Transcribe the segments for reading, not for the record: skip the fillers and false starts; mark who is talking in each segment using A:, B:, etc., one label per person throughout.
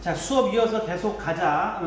A: 자, 수업 이어서 계속 가자.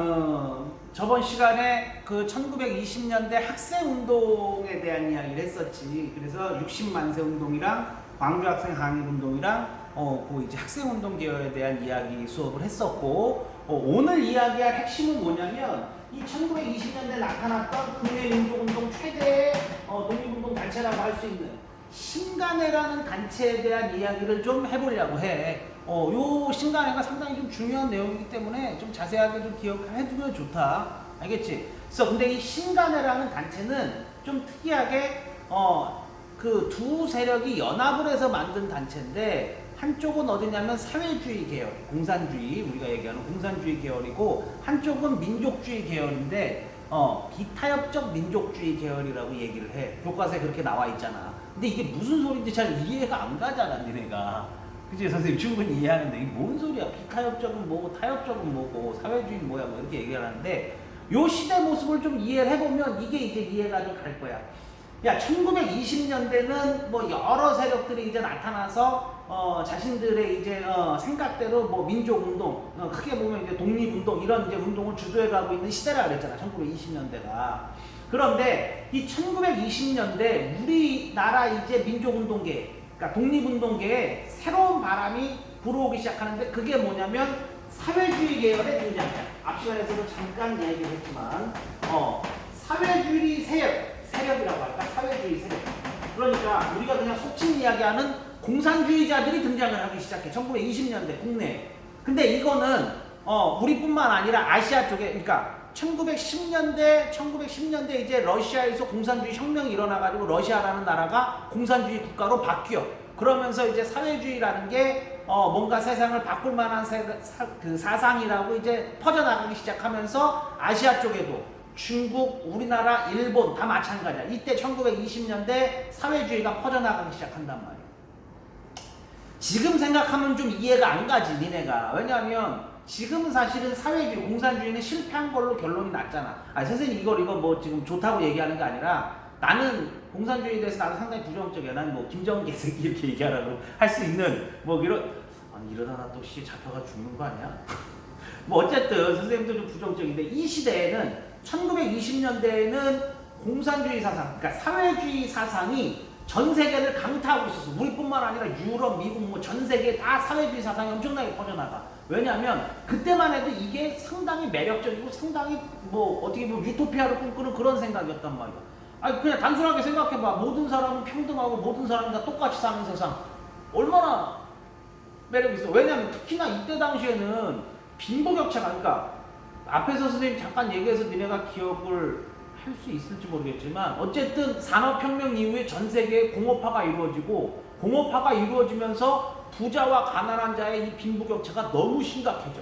A: 저번 시간에 그 1920년대 학생운동에 대한 이야기를 했었지. 그래서 60만세 운동이랑 광주학생 항일운동이랑 그 이제 학생운동 계열에 대한 이야기 수업을 했었고, 오늘 이야기할 핵심은 뭐냐면 이 1920년대 나타났던 국내 민족운동 최대의 독립운동 단체라고 할 수 있는 신간회라는 단체에 대한 이야기를 좀 해보려고 해. 요 신간회가 상당히 좀 중요한 내용이기 때문에 좀 자세하게 좀 기억해두면 좋다. 알겠지? 그래서 근데 이 신간회라는 단체는 좀 특이하게 그 두 세력이 연합을 해서 만든 단체인데, 한쪽은 어디냐면 사회주의 계열, 공산주의, 우리가 얘기하는 공산주의 계열이고, 한쪽은 민족주의 계열인데 비타협적 민족주의 계열이라고 얘기를 해. 교과서에 그렇게 나와 있잖아. 근데 이게 무슨 소리인지 잘 이해가 안 가잖아, 니네가. 그치, 선생님 충분히 이해하는데 이게 뭔 소리야? 비타협적은 뭐고 타협적은 뭐고 사회주의는 뭐야, 뭐 이렇게 얘기를 하는데, 요 시대 모습을 좀 이해를 해보면 이게 이제 이해가 좀 갈 거야. 야, 1920년대는 뭐 여러 세력들이 이제 나타나서 자신들의 이제 생각대로 뭐 민족운동, 크게 보면 이제 독립운동 이런 이제 운동을 주도해가고 있는 시대라 그랬잖아, 1920년대가. 그런데 이 1920년대 우리나라 이제 민족운동계, 그러니까 독립운동계에 새로운 바람이 불어오기 시작하는데, 그게 뭐냐면 사회주의 계열의 등장이야. 앞 시간에서도 잠깐 이야기를 했지만 사회주의 세력이라고 할까? 사회주의 세력. 그러니까 우리가 그냥 속칭 이야기하는 공산주의자들이 등장을 하기 시작해. 1920년대 국내에. 근데 이거는 우리뿐만 아니라 아시아 쪽에, 그러니까 1910년대 이제 러시아에서 공산주의 혁명이 일어나가지고 러시아라는 나라가 공산주의 국가로 바뀌어. 그러면서 이제 사회주의라는 게 뭔가 세상을 바꿀 만한 그 사상이라고 이제 퍼져나가기 시작하면서, 아시아 쪽에도 중국, 우리나라, 일본 다 마찬가지야. 이때 1920년대 사회주의가 퍼져나가기 시작한단 말이야. 지금 생각하면 좀 이해가 안 가지, 니네가. 왜냐하면 지금은 사실은 사회주의, 공산주의는 실패한 걸로 결론이 났잖아. 아니, 선생님 이거 뭐 지금 좋다고 얘기하는 게 아니라, 나는 공산주의에 대해서 나는 상당히 부정적이야. 나는 뭐 김정은 개새끼 이렇게 얘기하라고 할 수 있는 뭐 이런, 아니 이러다가 또 잡혀가 죽는 거 아니야? 뭐 어쨌든 선생님도 좀 부정적인데, 이 시대에는 1920년대에는 공산주의 사상, 그러니까 사회주의 사상이 전 세계를 강타하고 있었어. 우리뿐만 아니라 유럽, 미국, 뭐 전 세계 다 사회주의 사상이 엄청나게 퍼져나가. 왜냐하면 그때만 해도 이게 상당히 매력적이고 상당히 뭐 어떻게 보면 유토피아를 꿈꾸는 그런 생각이었단 말이야. 아니 그냥 단순하게 생각해봐. 모든 사람은 평등하고 모든 사람이 다 똑같이 사는 세상, 얼마나 매력이 있어. 왜냐하면 특히나 이때 당시에는 빈부격차가, 그러니까 앞에서 선생님 잠깐 얘기해서 니네가 기억을 할 수 있을지 모르겠지만, 어쨌든 산업혁명 이후에 전 세계에 공업화가 이루어지고, 공업화가 이루어지면서 부자와 가난한 자의 이 빈부격차가 너무 심각해져.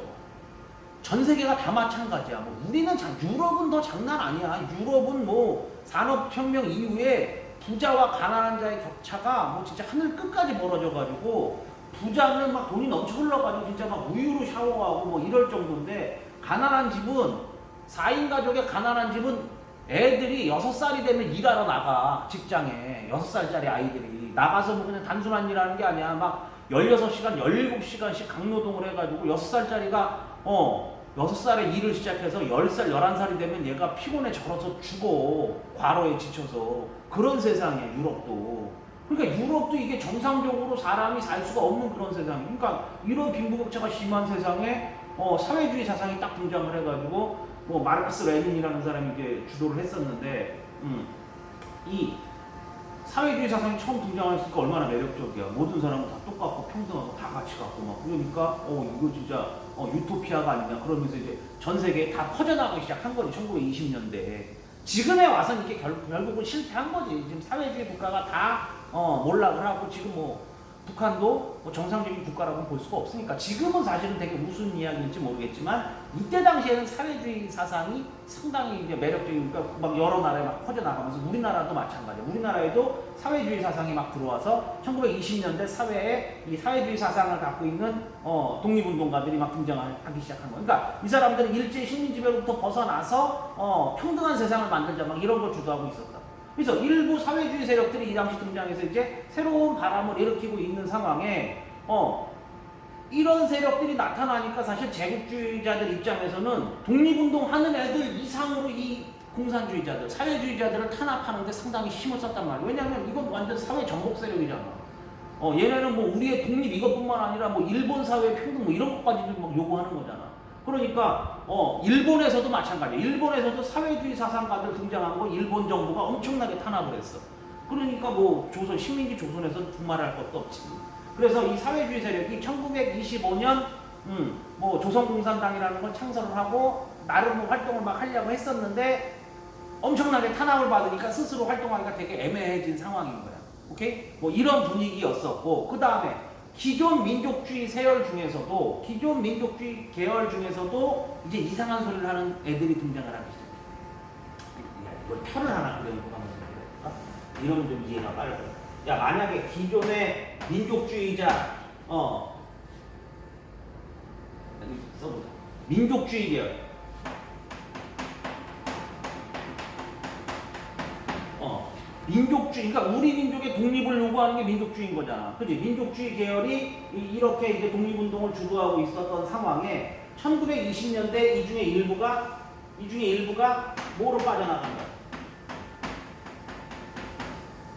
A: 전 세계가 다 마찬가지야. 뭐 우리는 유럽은 더 장난 아니야. 유럽은 뭐 산업혁명 이후에 부자와 가난한 자의 격차가 뭐 진짜 하늘 끝까지 벌어져가지고, 부자는 막 돈이 넘쳐 흘러가지고 진짜 막 우유로 샤워하고 뭐 이럴 정도인데, 가난한 집은, 4인 가족의 가난한 집은 애들이 6살이 되면 일하러 나가. 직장에 6살짜리 아이들이 나가서 뭐 그냥 단순한 일하는 게 아니야. 막 16시간 17시간씩 강노동을 해가지고 6살짜리가 6살에 일을 시작해서 10살 11살이 되면 얘가 피곤해 절어서 죽어. 과로에 지쳐서. 그런 세상이야 유럽도. 그러니까 유럽도 이게 정상적으로 사람이 살 수가 없는 그런 세상이야. 그러니까 이런 빈부격차가 심한 세상에 사회주의 사상이 딱 등장을 해가지고, 뭐 마르크스 레닌이라는 사람이 이제 주도를 했었는데, 이 사회주의 사상이 처음 등장했으니까 얼마나 매력적이야. 모든 사람은 다 똑같고 평등하고 다 같이 갖고 막, 그러니까 이거 진짜 유토피아가 아니냐. 그러면서 이제 전 세계에 다 퍼져나가기 시작한 거지, 1920년대에. 지금에 와서는 이게 결국은 실패한 거지. 지금 사회주의 국가가 다 몰락을 하고, 지금 뭐 북한도 뭐 정상적인 국가라고 볼 수가 없으니까, 지금은 사실은 되게 무슨 이야기인지 모르겠지만, 이때 당시에는 사회주의 사상이 상당히 이제 매력적이니까 막 여러 나라에 막 퍼져나가면서, 우리나라도 마찬가지야. 우리나라에도 사회주의 사상이 막 들어와서 1920년대 사회에 이 사회주의 사상을 갖고 있는 독립운동가들이 막 등장하기 시작한 거야. 그러니까 이 사람들은 일제 식민지배로부터 벗어나서 평등한 세상을 만들자, 막 이런 걸 주도하고 있었다. 그래서 일부 사회주의 세력들이 이 당시 등장해서 이제 새로운 바람을 일으키고 있는 상황에 이런 세력들이 나타나니까 사실 제국주의자들 입장에서는 독립운동 하는 애들 이상으로 이 공산주의자들, 사회주의자들을 탄압하는데 상당히 힘을 썼단 말이에요. 왜냐하면 이건 완전 사회 전복 세력이잖아. 얘네는 뭐 우리의 독립 이것뿐만 아니라 뭐 일본 사회 평등 뭐 이런 것까지도 막 요구하는 거잖아. 그러니까 일본에서도 마찬가지야. 일본에서도 사회주의 사상가들 등장한 거 일본 정부가 엄청나게 탄압을 했어. 그러니까 뭐 조선 식민지 조선에서 두말할 것도 없지. 그래서 이 사회주의 세력이 1925년 뭐 조선공산당이라는 걸 창설을 하고 나름 뭐 활동을 막 하려고 했었는데 엄청나게 탄압을 받으니까 스스로 활동하기가 되게 애매해진 상황인 거야. 오케이? 뭐 이런 분위기였었고, 그 다음에 기존 민족주의 세열 중에서도 기존 민족주의 계열 중에서도 이제 이상한 소리를 하는 애들이 등장을 하기 시작해. 이걸 표를 하나 그려놓고 한번 해볼까? 이러면 좀 이해가 빠를 거야. 야, 만약에 기존의 민족주의자 여기 써보자. 민족주의 계열 민족주의, 그러니까 우리 민족의 독립을 요구하는 게 민족주의인 거잖아. 그지? 민족주의 계열이 이렇게 이제 독립운동을 주도하고 있었던 상황에 1920년대 이 중에 일부가 뭐로 빠져나간다?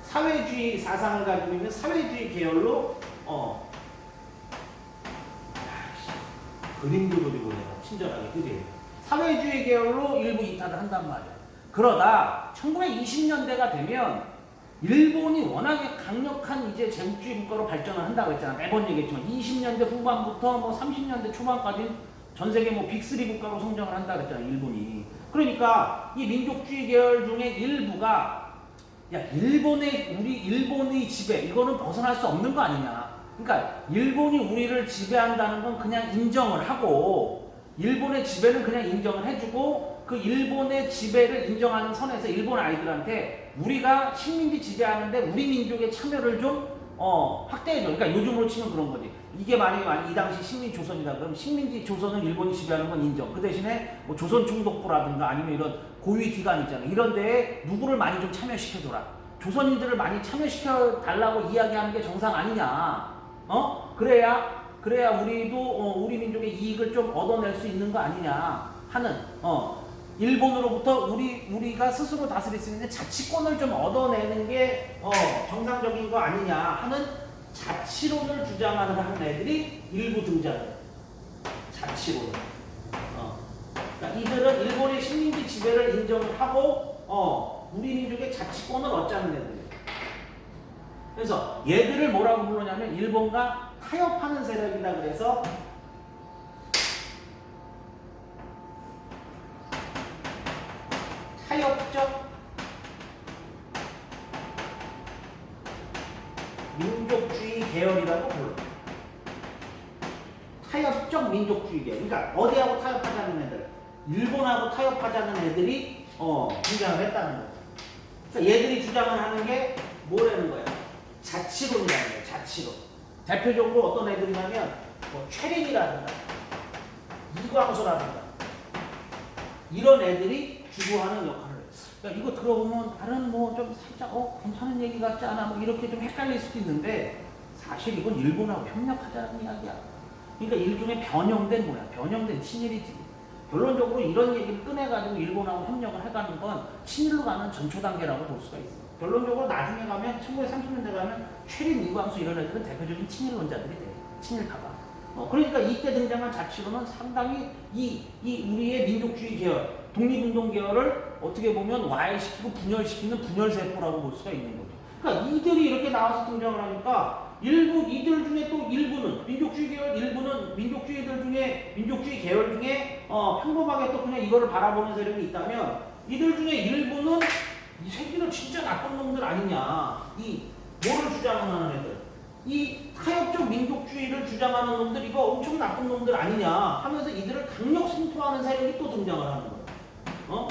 A: 사회주의 사상을 가지고 있는 사회주의 계열로 그림도 그리고 내가 친절하게, 그지? 사회주의 계열로 일부 이탈을 한단 말이야. 그러다 1920년대가 되면 일본이 워낙에 강력한 이제 제국주의 국가로 발전을 한다고 했잖아. 매번 얘기했지만 20년대 후반부터 뭐 30년대 초반까지 전 세계 뭐 빅3 국가로 성장을 한다고 했잖아, 일본이. 그러니까 이 민족주의 계열 중에 일부가 야, 일본의 지배, 이거는 벗어날 수 없는 거 아니냐. 그러니까 일본이 우리를 지배한다는 건 그냥 인정을 하고 일본의 지배는 그냥 인정을 해주고 그 일본의 지배를 인정하는 선에서 일본 아이들한테 우리가 식민지 지배하는데 우리 민족의 참여를 좀 확대해줘. 그러니까 요즘으로 치면 그런 거지. 이게 만약에 이 당시 식민 조선이다 그러면 식민지 조선은 일본이 지배하는 건 인정. 그 대신에 뭐 조선총독부라든가 아니면 이런 고위 기관 있잖아. 이런 데에 누구를 많이 좀 참여시켜줘라. 조선인들을 많이 참여시켜 달라고 이야기하는 게 정상 아니냐. 그래야 우리도 우리 민족의 이익을 좀 얻어낼 수 있는 거 아니냐 하는 일본으로부터 우리가 스스로 다스릴 수 있는 자치권을 좀 얻어내는 게 정상적인 거 아니냐 하는 자치론을 주장하는 애들이 일부 등장해. 자치론. 그러니까 이들은 일본의 식민지 지배를 인정을 하고 우리 민족의 자치권을 얻자는 애들이에요. 그래서 얘들을 뭐라고 부르냐면 일본과 타협하는 세력이다 그래서 타협적 민족주의 계열이라고 불러. 타협적 민족주의 계열. 그러니까 어디하고 타협하자는 애들, 일본하고 타협하자는 애들이 주장을 했다는 거죠. 그러니까 얘들이 주장을 하는 게 뭐라는 거야? 자치론이라는 거야. 자치론. 대표적으로 어떤 애들이냐면 최린이라든가 이광수라든가 이런 애들이 주도하는 역할을 해. 그러니까 이거 들어보면 다른 뭐 좀 살짝 괜찮은 얘기 같지 않아? 뭐 이렇게 좀 헷갈릴 수도 있는데 사실 이건 일본하고 협력하자는 이야기야. 그러니까 일종의 변형된 친일이지. 결론적으로 이런 얘기를 꺼내가지고 일본하고 협력을 해가는 건 친일로 가는 전초 단계라고 볼 수가 있어. 결론적으로 나중에 가면 1930년대 가면 최린, 이광수 이런 애들은 대표적인 친일론자들이 돼. 친일파가. 그러니까 이때 등장한 자치론은 상당히 이 우리의 민족주의 계열, 독립운동 계열을 어떻게 보면 와해시키고 분열시키는 분열세포라고 볼 수가 있는 거죠. 그러니까 이들이 이렇게 나와서 등장을 하니까 이들 중에 또 일부는 민족주의 계열, 일부는 민족주의 계열 중에 평범하게 또 그냥 이거를 바라보는 세력이 있다면 이들 중에 일부는 이 새끼들 진짜 나쁜 놈들 아니냐. 이 뭐를 주장하는 애들. 이 타협적 민족주의를 주장하는 놈들 이거 엄청 나쁜 놈들 아니냐 하면서 이들을 강력 승토하는 세력이 또 등장을 하는 거야.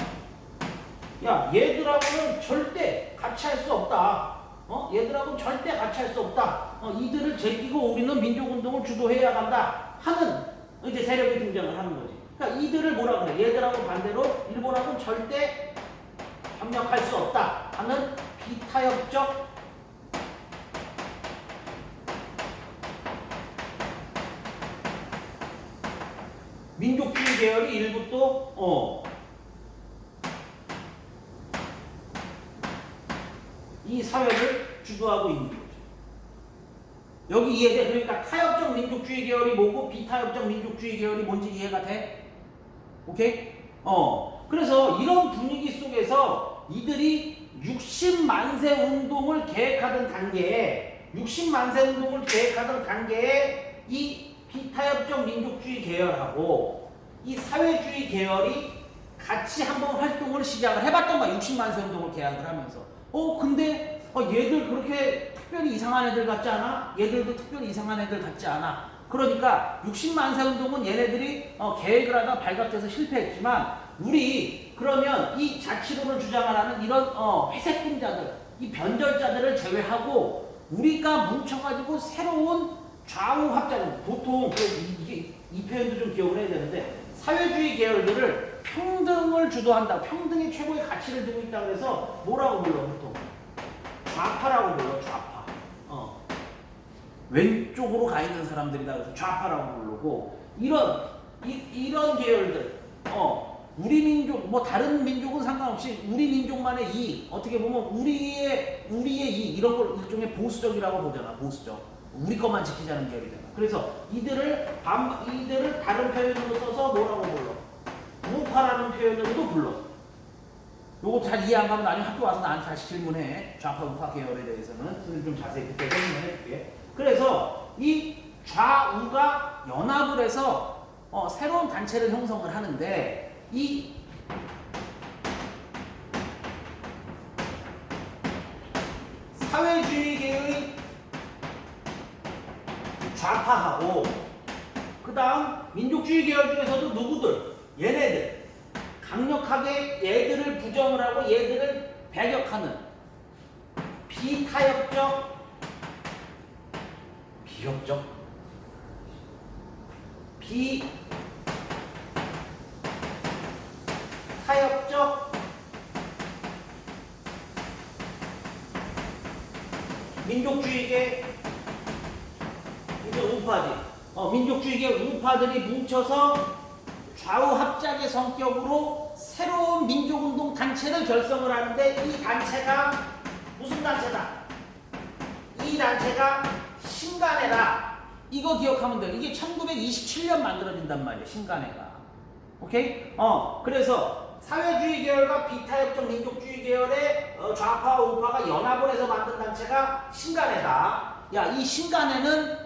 A: 야, 얘들하고는 절대 같이 할 수 없다. 얘들하고는 절대 같이 할 수 없다. 이들을 제끼고 우리는 민족운동을 주도해야 한다 하는 이제 세력이 등장을 하는 거지. 그러니까 이들을 뭐라 그래? 얘들하고 반대로 일본하고는 절대 협력할 수 없다 하는 비타협적 민족주의 계열이 일부 또 이 사회를 주도하고 있는 거죠. 여기 이해돼? 그러니까 타협적 민족주의 계열이 뭐고 비타협적 민족주의 계열이 뭔지 이해가 돼? 오케이? 그래서 이런 분위기 속에서 이들이 60만세 운동을 계획하던 단계에 이 비타협적 민족주의 계열하고 이 사회주의 계열이 같이 한번 활동을 시작을 해봤던 거야. 60만세 운동을 계획을 하면서. 근데 얘들 그렇게 특별히 이상한 애들 같지 않아? 얘들도 특별히 이상한 애들 같지 않아? 그러니까 60만세 운동은 얘네들이 계획을 하다 발각돼서 실패했지만 우리 그러면 이 자치론을 주장하는 이런 회색 분자들, 이 변절자들을 제외하고 우리가 뭉쳐가지고 새로운 좌우 합자는 보통 이 표현도 좀 기억을 해야 되는데 사회주의 계열들을 평등을 주도한다. 평등이 최고의 가치를 두고 있다 그래서 뭐라고 불러 보통? 좌파라고 불러. 좌파. 왼쪽으로 가 있는 사람들이다 그래서 좌파라고 부르고 이런 계열들 우리 민족 뭐 다른 민족은 상관없이 우리 민족만의 이익 어떻게 보면 우리의 이익 이런 걸 일종의 보수적이라고 보잖아. 보수적. 우리 것만 지키자는 계열이잖아. 그래서 이들을 다른 표현으로 써서 뭐라고 불러? 우파라는 표현으로도 불러. 요거 잘 이해 안 가면 나중에 학교 와서 나한테 다시 질문해. 좌파 우파 계열에 대해서는 좀 자세히 그때 설명해 줄게. 그래서 이 좌우가 연합을 해서 새로운 단체를 형성을 하는데 이 사회주의 계열의 좌파하고 그 다음 민족주의 계열 중에서도 누구들? 얘네들 강력하게 얘들을 부정을 하고 얘들을 배격하는 비타협적 비타협적 민족주의계 이제 우파지. 민족주의계 우파들이 뭉쳐서 좌우 합작의 성격으로 새로운 민족운동 단체를 결성을 하는데 이 단체가 무슨 단체다? 이 단체가 신간회다. 이거 기억하면 돼요. 이게 1927년 만들어진단 말이에요. 신간회가. 오케이? 그래서 사회주의 계열과 비타협적 민족주의 계열의 좌파와 우파가 연합을 해서 만든 단체가 신간회다. 야, 이 신간회는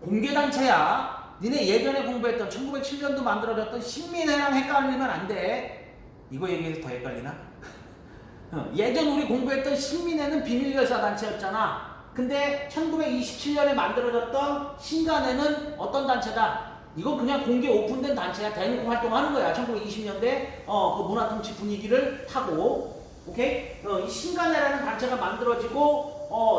A: 공개단체야. 니네 예전에 공부했던 1907년도 만들어졌던 신민회랑 헷갈리면 안 돼. 이거 얘기해서 더 헷갈리나? 예전 우리 공부했던 신민회는 비밀결사단체였잖아. 근데 1927년에 만들어졌던 신간회는 어떤 단체다? 이건 그냥 공개 오픈된 단체야. 대놓고 활동하는 거야. 1920년대 그 문화통치 분위기를 타고. 오케이? 이 신간회라는 단체가 만들어지고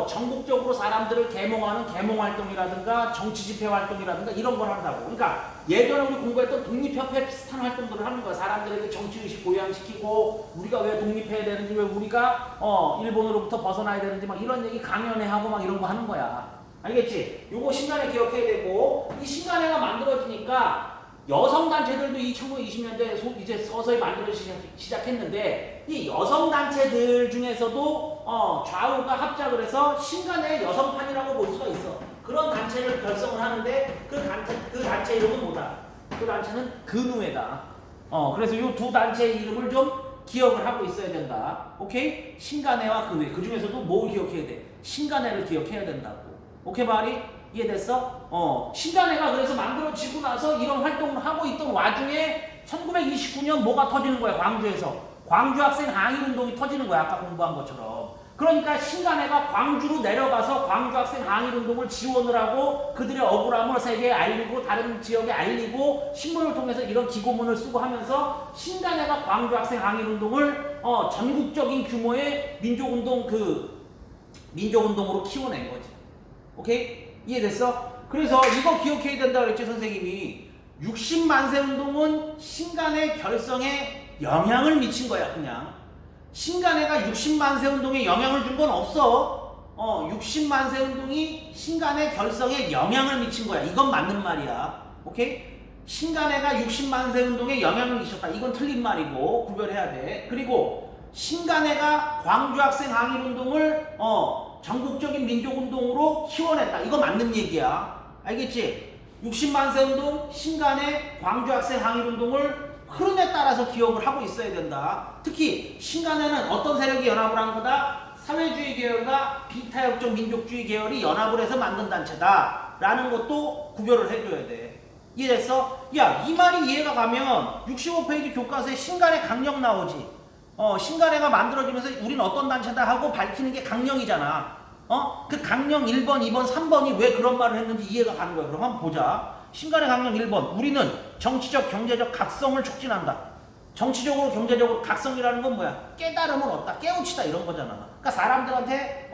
A: 전국적으로 사람들을 계몽하는 계몽활동이라든가 정치집회 활동이라든가 이런 걸 한다고. 그러니까 예전에 우리 공부했던 독립협회 비슷한 활동들을 하는 거야. 사람들에게 정치의식 고양시키고 우리가 왜 독립해야 되는지 왜 우리가 일본으로부터 벗어나야 되는지 막 이런 얘기 강연회하고 막 이런 거 하는 거야. 알겠지? 요거 신간회 기억해야 되고 이 신간회가 만들어지니까 여성단체들도 이 1920년대 이제 서서히 만들어지기 시작했는데 이 여성단체들 중에서도 좌우가 합작을 해서 신간회 여성판이라고 볼 수가 있어. 그런 단체를 결성을 하는데 그 단체 이름은 뭐다? 그 단체는 근우회다. 그래서 이 두 단체의 이름을 좀 기억을 하고 있어야 된다. 오케이? 신간회와 근우회. 그 중에서도 뭘 기억해야 돼? 신간회를 기억해야 된다고. 오케이, 말이? 이해됐어? 신간회가 그래서 만들어지고 나서 이런 활동을 하고 있던 와중에 1929년 뭐가 터지는 거야, 광주에서. 광주 학생 항일운동이 터지는 거야, 아까 공부한 것처럼. 그러니까 신간회가 광주로 내려가서 광주 학생 항일운동을 지원을 하고 그들의 억울함을 세계에 알리고 다른 지역에 알리고 신문을 통해서 이런 기고문을 쓰고 하면서 신간회가 광주 학생 항일운동을 전국적인 규모의 민족운동으로 키워낸 거지. 오케이? 이해됐어? 그래서 이거 기억해야 된다 그랬지 선생님이. 60만세 운동은 신간회 결성에 영향을 미친 거야. 그냥 신간회가 60만세 운동에 영향을 준 건 없어. 60만세 운동이 신간회 결성에 영향을 미친 거야. 이건 맞는 말이야. 오케이? 신간회가 60만 세 운동에 영향을 미쳤다. 이건 틀린 말이고 구별해야 돼. 그리고 신간회가 광주 학생 항일 운동을 전국적인 민족 운동으로 키워냈다. 이거 맞는 얘기야. 알겠지? 60만 세 운동, 신간회, 광주 학생 항일 운동을 흐름에 따라서 기억을 하고 있어야 된다. 특히 신간회는 어떤 세력이 연합을 한 거다? 사회주의 계열과 비타협적 민족주의 계열이 연합을 해서 만든 단체다 라는 것도 구별을 해줘야 돼. 이해됐어? 야, 이 말이 이해가 가면 65페이지 교과서에 신간회 강령 나오지. 신간회가 만들어지면서 우리는 어떤 단체다 하고 밝히는 게 강령이잖아. 그 강령 1번, 2번, 3번이 왜 그런 말을 했는지 이해가 가는 거야. 그럼 한번 보자. 신간회 강령 1번. 우리는 정치적, 경제적 각성을 촉진한다. 정치적으로, 경제적으로 각성이라는 건 뭐야? 깨달음을 얻다, 깨우치다 이런 거잖아. 그러니까 사람들한테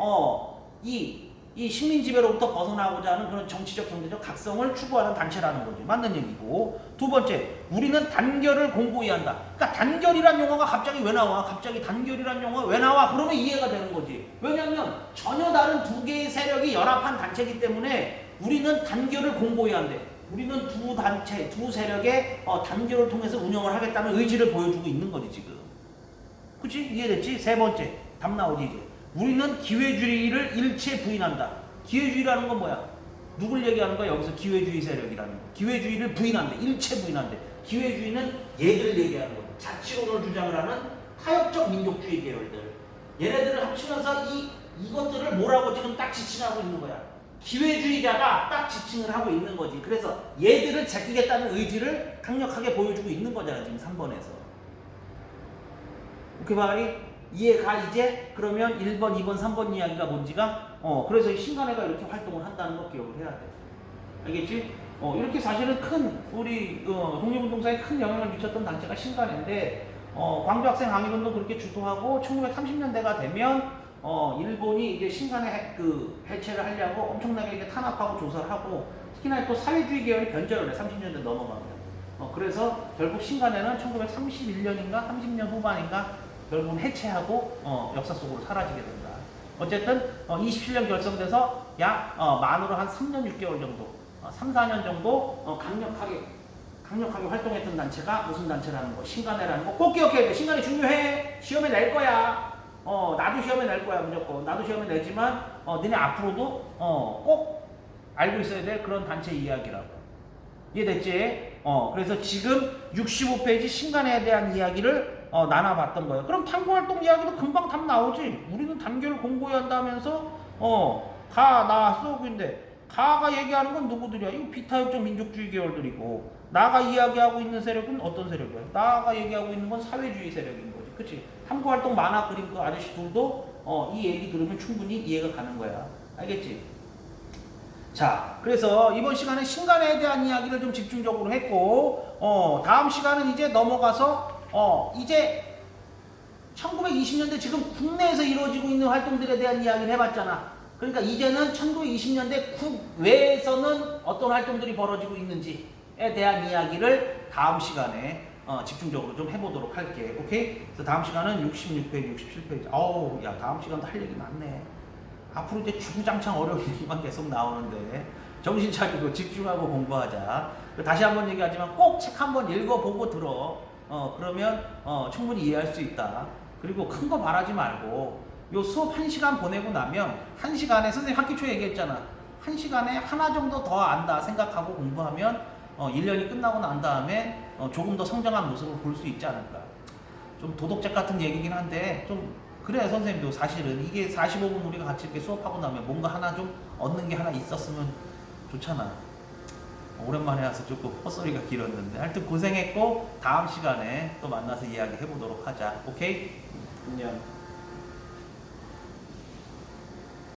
A: 이 식민 지배로부터 벗어나고자 하는 그런 정치적, 경제적 각성을 추구하는 단체라는 거지. 맞는 얘기고. 두 번째, 우리는 단결을 공고히 한다. 그러니까 단결이란 용어가 갑자기 왜 나와? 갑자기 단결이란 용어가 왜 나와? 그러면 이해가 되는 거지. 왜냐하면 전혀 다른 두 개의 세력이 연합한 단체이기 때문에 우리는 단결을 공고히 한대. 우리는 두 단체, 두 세력의 단결을 통해서 운영을 하겠다는 의지를 보여주고 있는 거지 지금. 그치? 이해됐지? 세 번째, 답 나오지 이제. 우리는 기회주의를 일체 부인한다. 기회주의라는 건 뭐야? 누굴 얘기하는 거야? 여기서 기회주의 세력이라는 거. 기회주의를 부인한대. 일체 부인한대. 기회주의는 얘들 얘기하는 거야. 자치론을 주장을 하는 타협적 민족주의 계열들. 얘네들을 합치면서 이것들을 뭐라고 지금 딱 지칭하고 있는 거야. 기회주의자가 딱 지칭을 하고 있는 거지. 그래서 얘들을 제끼겠다는 의지를 강력하게 보여주고 있는 거잖아. 지금 3번에서. 오케이, 바가리? 이해가 이제? 그러면 1번, 2번, 3번 이야기가 뭔지가 그래서 이 신간회가 이렇게 활동을 한다는 거 기억을 해야 돼. 알겠지? 이렇게 사실은 큰 우리 독립운동사에 큰 영향을 미쳤던 단체가 신간회인데 광주학생 항일운동 그렇게 주도하고 1930년대가 되면 일본이 이제 신간회 해체를 하려고 엄청나게 이제 탄압하고 조사를 하고 특히나 또 사회주의 계열이 변절을 해. 30년대 넘어가면. 그래서 결국 신간회는 1931년인가 30년 후반인가 결국은 해체하고 역사 속으로 사라지게 된다. 어쨌든 27년 결성돼서 약 만으로 한 3년 6개월 정도 3, 4년 정도 강력하게 활동했던 단체가 무슨 단체라는 거, 신간회라는 거 꼭 기억해야 돼. 신간회 중요해. 시험에 낼 거야. 나도 시험에 낼 거야. 무조건. 나도 시험에 내지만 너네 앞으로도 꼭 알고 있어야 될 그런 단체 이야기라고. 이해됐지? 그래서 지금 65페이지 신간회에 대한 이야기를 나눠봤던 거예요. 그럼 탐구활동 이야기도 금방 답 나오지. 우리는 단결을 공고히 한다면서 가 나왔어. 근데 가가 얘기하는 건 누구들이야? 이거 비타협적 민족주의 계열들이고 나가 이야기하고 있는 세력은 어떤 세력이야? 나가 얘기하고 있는 건 사회주의 세력인 거지. 그치? 탐구활동 만화 그린 그 아저씨들도 이 얘기 들으면 충분히 이해가 가는 거야. 알겠지? 자, 그래서 이번 시간에 신간회에 대한 이야기를 좀 집중적으로 했고 다음 시간은 이제 넘어가서 이제 1920년대 지금 국내에서 이루어지고 있는 활동들에 대한 이야기를 해봤잖아. 그러니까 이제는 1920년대 국외에서는 어떤 활동들이 벌어지고 있는지에 대한 이야기를 다음 시간에 집중적으로 좀 해보도록 할게. 오케이? 그래서 다음 시간은 66페이지, 67페이지. 어우, 야, 다음 시간도 할 얘기 많네. 앞으로 이제 주구장창 어려운 얘기만 계속 나오는데 정신 차리고 집중하고 공부하자. 다시 한번 얘기하지만 꼭 책 한번 읽어보고 들어. 그러면 충분히 이해할 수 있다. 그리고 큰 거 말하지 말고 요 수업 1시간 보내고 나면 1시간에 선생님 학기 초에 얘기했잖아. 1시간에 하나 정도 더 안다 생각하고 공부하면 1년이 끝나고 난 다음에 조금 더 성장한 모습을 볼 수 있지 않을까. 좀 도덕책 같은 얘기긴 한데 좀 그래. 선생님도 사실은 이게 45분 우리가 같이 이렇게 수업하고 나면 뭔가 하나 좀 얻는 게 하나 있었으면 좋잖아. 오랜만에 와서 조금 헛소리가 길었는데 하여튼 고생했고 다음 시간에 또 만나서 이야기 해보도록 하자. 오케이? 안녕.